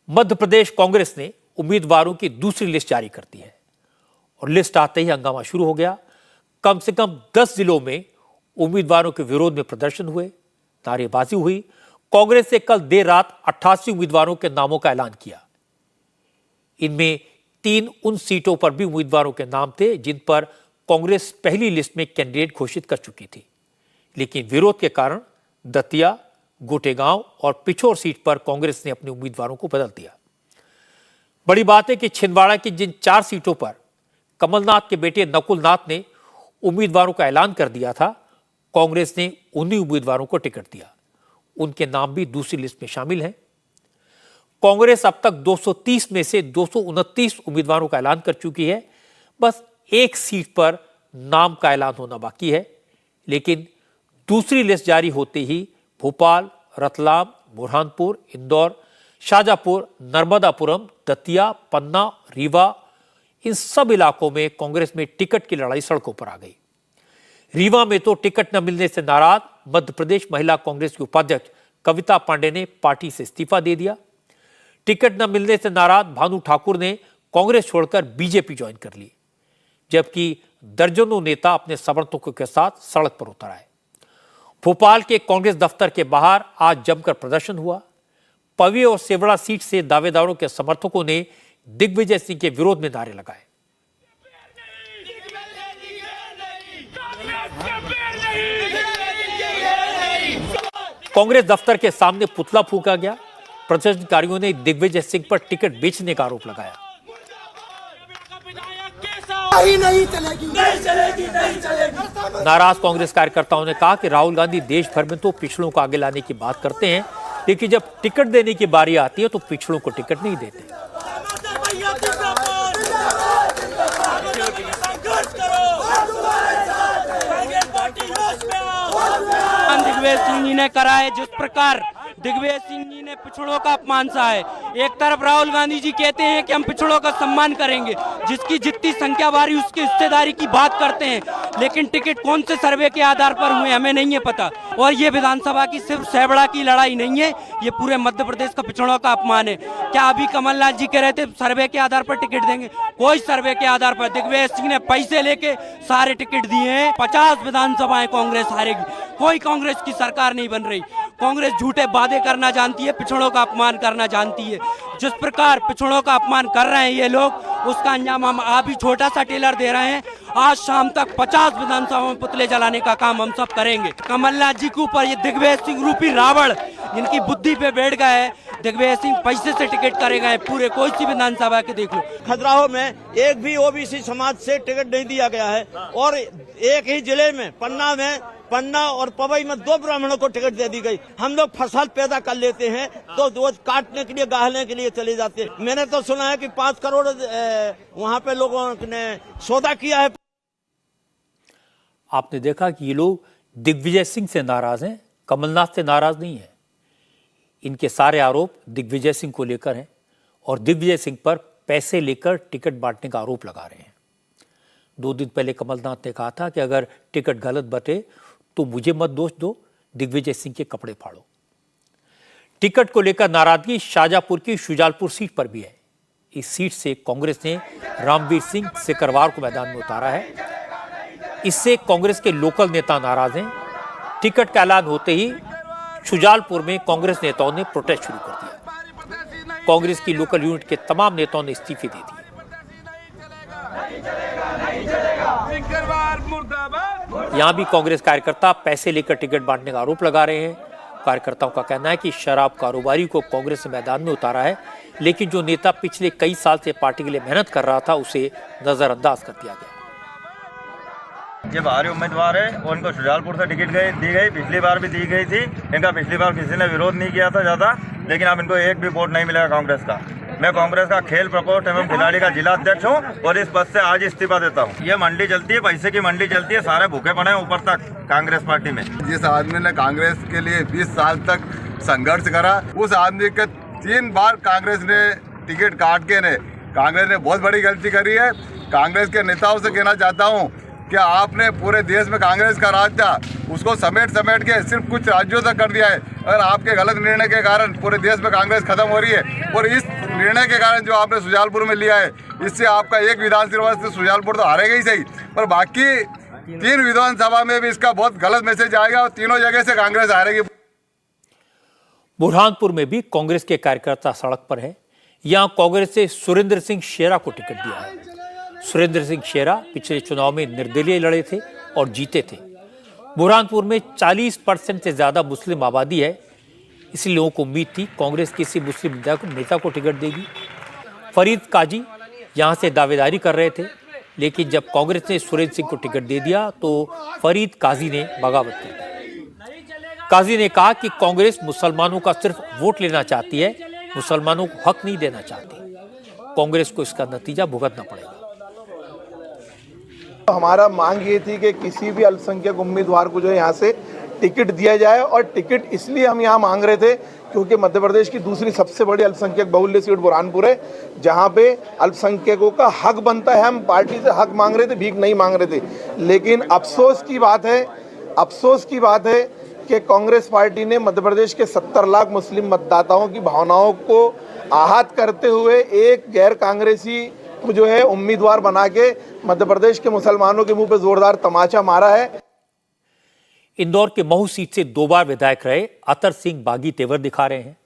मध्य प्रदेश कांग्रेस ने उम्मीदवारों की दूसरी लिस्ट जारी कर दी है और लिस्ट आते ही हंगामा शुरू हो गया। कम से कम 10 जिलों में उम्मीदवारों के विरोध में प्रदर्शन हुए, नारेबाजी हुई। कांग्रेस ने कल देर रात 88 उम्मीदवारों के नामों का ऐलान किया। इनमें 3 उन सीटों पर भी उम्मीदवारों के नाम थे जिन पर कांग्रेस पहली लिस्ट में कैंडिडेट घोषित कर चुकी थी, लेकिन विरोध के कारण दतिया, गोटेगांव और पिछोर सीट पर कांग्रेस ने अपने उम्मीदवारों को बदल दिया। बड़ी बात है कि छिंदवाड़ा की जिन 4 सीटों पर कमलनाथ के बेटे नकुल नाथ ने उम्मीदवारों का ऐलान कर दिया था, कांग्रेस ने उन्हीं उम्मीदवारों को टिकट दिया। उनके नाम भी दूसरी लिस्ट में शामिल हैं। कांग्रेस अब तक 230 में से 229 उम्मीदवारों का ऐलान कर चुकी है। बस एक सीट पर नाम का ऐलान होना बाकी है, लेकिन दूसरी लिस्ट जारी होते ही भोपाल, रतलाम, बुरहानपुर, इंदौर, शाजापुर, नर्मदापुरम, दतिया, पन्ना, रीवा, इन सब इलाकों में कांग्रेस में टिकट की लड़ाई सड़कों पर आ गई। रीवा में तो टिकट न मिलने से नाराज मध्य प्रदेश महिला कांग्रेस की उपाध्यक्ष कविता पांडे ने पार्टी से इस्तीफा दे दिया। टिकट न मिलने से नाराज भानु ठाकुर ने कांग्रेस छोड़कर बीजेपी ज्वाइन कर ली, जबकि दर्जनों नेता अपने समर्थकों के साथ सड़क पर उतर आए। भोपाल के कांग्रेस दफ्तर के बाहर आज जमकर प्रदर्शन हुआ। पवे और सेवड़ा सीट से दावेदारों के समर्थकों ने दिग्विजय सिंह के विरोध में नारे लगाए। कांग्रेस दफ्तर के सामने पुतला फूंका गया। प्रदर्शनकारियों ने दिग्विजय सिंह पर टिकट बेचने का आरोप लगाया। नहीं चलेगी। नाराज कांग्रेस कार्यकर्ताओं ने कहा कि राहुल गांधी देश भर में तो पिछड़ों को आगे लाने की बात करते हैं, लेकिन जब टिकट देने की बारी आती है तो पिछड़ों को टिकट नहीं देते। दिग्विजय सिंह जी ने करा है, जिस प्रकार दिग्विजय सिंह जी ने पिछड़ों का अपमान सहा है। एक तरफ राहुल गांधी जी कहते हैं कि हम पिछड़ों का सम्मान करेंगे, जिसकी जितनी संख्या बारी उसकी हिस्सेदारी की बात करते हैं, लेकिन टिकट कौन से सर्वे के आधार पर हुए हमें नहीं है पता। और ये विधानसभा की सिर्फ सेवड़ा की लड़ाई नहीं है, ये पूरे मध्य प्रदेश का पिछड़ों का अपमान है। क्या अभी कमलनाथ जी कह रहे थे सर्वे के आधार पर टिकट देंगे? कोई सर्वे के आधार पर दिग्विजय सिंह ने पैसे लेके सारे टिकट दिए हैं। 50 विधानसभाएं कांग्रेस हारेगी, कोई कांग्रेस की सरकार नहीं बन रही। कांग्रेस झूठे वादे करना जानती है, पिछड़ों का अपमान करना जानती है। जिस प्रकार पिछड़ों का अपमान कर रहे हैं ये लोग, उसका अंजाम हम अभी छोटा सा टेलर दे रहे हैं। आज शाम तक 50 विधानसभा में पुतले जलाने का काम हम सब करेंगे। कमलनाथ जी के ऊपर ये दिग्विजय सिंह रूपी रावण इनकी बुद्धि पे बैठ गया है। दिग्विजय सिंह पैसे से टिकट करेगा, पूरे कोई सी विधानसभा के देख लो। खजुराहो में एक भी ओबीसी समाज से टिकट नहीं दिया गया है और एक ही जिले में पन्ना और पवई में 2 ब्राह्मणों को टिकट दे दी गई। हम लोग फसल पैदा कर लेते हैं तो रोज काटने के लिए, गाहने के लिए चले जाते हैं। मैंने तो सुना है कि 5 करोड़ वहाँ पे लोगों ने सौदा किया है। आपने देखा कि ये लोग दिग्विजय सिंह से नाराज हैं, कमलनाथ से नाराज नहीं है। इनके सारे आरोप दिग्विजय सिंह को लेकर हैं और दिग्विजय सिंह पर पैसे लेकर टिकट बांटने का आरोप लगा रहे हैं। 2 दिन पहले कमलनाथ ने कहा था कि अगर टिकट गलत बटे तो मुझे मत दोष दो, दिग्विजय सिंह के कपड़े फाड़ो। टिकट को लेकर नाराजगी शाजापुर की शुजालपुर सीट पर भी है। इस सीट से कांग्रेस ने रामवीर सिंह सिकरवार को मैदान में उतारा है। इससे कांग्रेस के लोकल नेता नाराज हैं। टिकट का ऐलान होते ही शुजालपुर में कांग्रेस नेताओं ने प्रोटेस्ट शुरू कर दिया। कांग्रेस की लोकल यूनिट के तमाम नेताओं ने इस्तीफे दे दिए। यहां भी कांग्रेस कार्यकर्ता पैसे लेकर टिकट बांटने का आरोप लगा रहे हैं। कार्यकर्ताओं का कहना है कि शराब कारोबारी को कांग्रेस ने मैदान में उतारा है, लेकिन जो नेता पिछले कई साल से पार्टी के लिए मेहनत कर रहा था उसे नजरअंदाज कर दिया गया। ये बाहरी उम्मीदवार है और इनको शुजालपुर से टिकट दी गई, पिछली बार भी दी गई थी। इनका पिछली बार किसी ने विरोध नहीं किया था ज्यादा, लेकिन अब इनको एक भी वोट नहीं मिलेगा कांग्रेस का। मैं कांग्रेस का खेल प्रकोष्ठ एवं खिलाड़ी का जिला अध्यक्ष हूँ और इस पद से आज इस्तीफा देता हूँ। ये मंडी चलती है, पैसे की मंडी चलती है, सारे भूखे पड़े हैं ऊपर तक कांग्रेस पार्टी में। जिस आदमी ने कांग्रेस के लिए 20 साल तक संघर्ष करा, उस आदमी के 3 बार कांग्रेस ने टिकट काट के कांग्रेस ने बहुत बड़ी गलती करी है। कांग्रेस के नेताओं से कहना चाहता हूँ क्या आपने पूरे देश में कांग्रेस का राज था, उसको समेट के सिर्फ कुछ राज्यों तक कर दिया है। अगर आपके गलत निर्णय के कारण पूरे देश में कांग्रेस खत्म हो रही है और इस निर्णय के कारण जो आपने सुजालपुर में लिया है, इससे आपका एक विधानसभा से सुजालपुर तो हारेगा ही सही, पर बाकी 3 विधानसभा में भी इसका बहुत गलत मैसेज आएगा और तीनों जगह से कांग्रेस हारेगी। बुरहानपुर में भी कांग्रेस के कार्यकर्ता सड़क पर है। यहां कांग्रेस से सुरेंद्र सिंह शेरा को टिकट दिया है। सुरेंद्र सिंह शेरा पिछले चुनाव में निर्दलीय लड़े थे और जीते थे। बुरहानपुर में 40% से ज्यादा मुस्लिम आबादी है, इसलिए लोगों को उम्मीद थी कांग्रेस किसी मुस्लिम नेता को टिकट देगी। फरीद काजी यहां से दावेदारी कर रहे थे, लेकिन जब कांग्रेस ने सुरेंद्र सिंह को टिकट दे दिया तो फरीद काजी ने बगावत कर दी। काजी ने कहा कि कांग्रेस मुसलमानों का सिर्फ वोट लेना चाहती है, मुसलमानों को हक नहीं देना चाहती। कांग्रेस को इसका नतीजा भुगतना पड़ेगा। हमारा मांग ये थी कि किसी भी अल्पसंख्यक उम्मीदवार को जो है यहाँ से टिकट दिया जाए, और टिकट इसलिए हम यहाँ मांग रहे थे क्योंकि मध्य प्रदेश की दूसरी सबसे बड़ी अल्पसंख्यक बहुल्य सीट बुरहानपुर है, जहाँ पे अल्पसंख्यकों का हक बनता है। हम पार्टी से हक मांग रहे थे, भीख नहीं मांग रहे थे। लेकिन अफसोस की बात है कि कांग्रेस पार्टी ने मध्य प्रदेश के 70 लाख मुस्लिम मतदाताओं की भावनाओं को आहत करते हुए एक गैर कांग्रेसी को जो है उम्मीदवार बना के मध्य प्रदेश के मुसलमानों के मुंह पे जोरदार तमाचा मारा है। इंदौर के महू सीट से 2 बार विधायक रहे अतर सिंह बागी तेवर दिखा रहे हैं,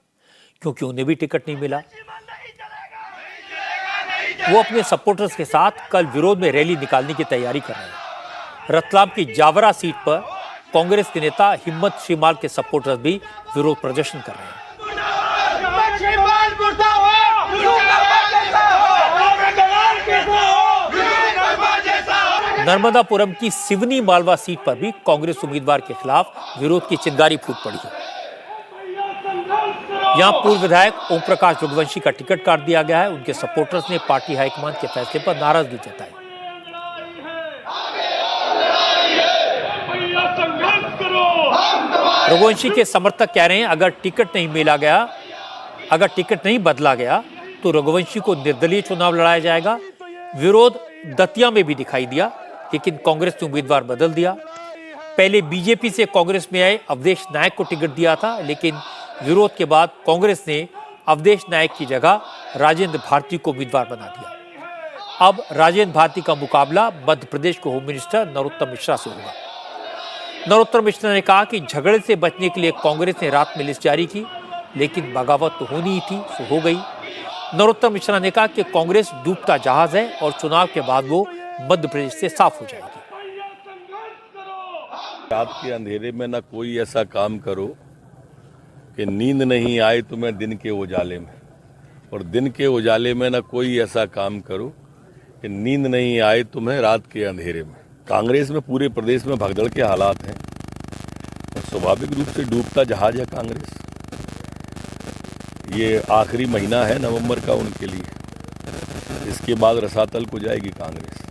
क्योंकि उन्हें भी टिकट नहीं मिला। वो अपने सपोर्टर्स के साथ कल विरोध में रैली निकालने की तैयारी कर रहे हैं। रतलाम की जावरा सीट पर कांग्रेस के नेता हिम्मत श्रीमाल के सपोर्टर्स भी विरोध प्रदर्शन कर रहे हैं। नर्मदापुरम की सिवनी मालवा सीट पर भी कांग्रेस उम्मीदवार के खिलाफ विरोध की चिंगारी फूट पड़ी है। यहां पूर्व विधायक ओम प्रकाश रघुवंशी का टिकट काट दिया गया है। उनके सपोर्टर्स ने पार्टी हाईकमान के फैसले पर नाराजगी जताई। रघुवंशी के समर्थक कह रहे हैं अगर टिकट नहीं बदला गया तो रघुवंशी को निर्दलीय चुनाव लड़ाया जाएगा। विरोध दतिया में भी दिखाई दिया, लेकिन कांग्रेस ने उम्मीदवार बदल दिया। पहले बीजेपी से कांग्रेस में आए अवधेश नायक को टिकट दिया था, लेकिन विरोध के बाद कांग्रेस ने अवधेश नायक की जगह राजेंद्र भारती को उम्मीदवार बना दिया। अब राजेंद्र भारती का मुकाबला मध्य प्रदेश के होम मिनिस्टर नरोत्तम मिश्रा से होगा। नरोत्तम मिश्रा ने कहा कि झगड़े से बचने के लिए कांग्रेस ने रात में लिस्ट जारी की, लेकिन बगावत तो होनी ही थी, सो हो गई। नरोत्तम मिश्रा ने कहा कि कांग्रेस डूबता जहाज है और चुनाव के बाद वो मध्य प्रदेश से साफ हो जाएगी। रात के अंधेरे में ना कोई ऐसा काम करो कि नींद नहीं आए तुम्हें दिन के उजाले में, और दिन के उजाले में ना कोई ऐसा काम करो कि नींद नहीं आए तुम्हें रात के अंधेरे में। कांग्रेस में पूरे प्रदेश में भगदड़ के हालात हैं और स्वाभाविक रूप से डूबता जहाज है कांग्रेस। ये आखिरी महीना है नवंबर का उनके लिए, इसके बाद रसातल को जाएगी कांग्रेस।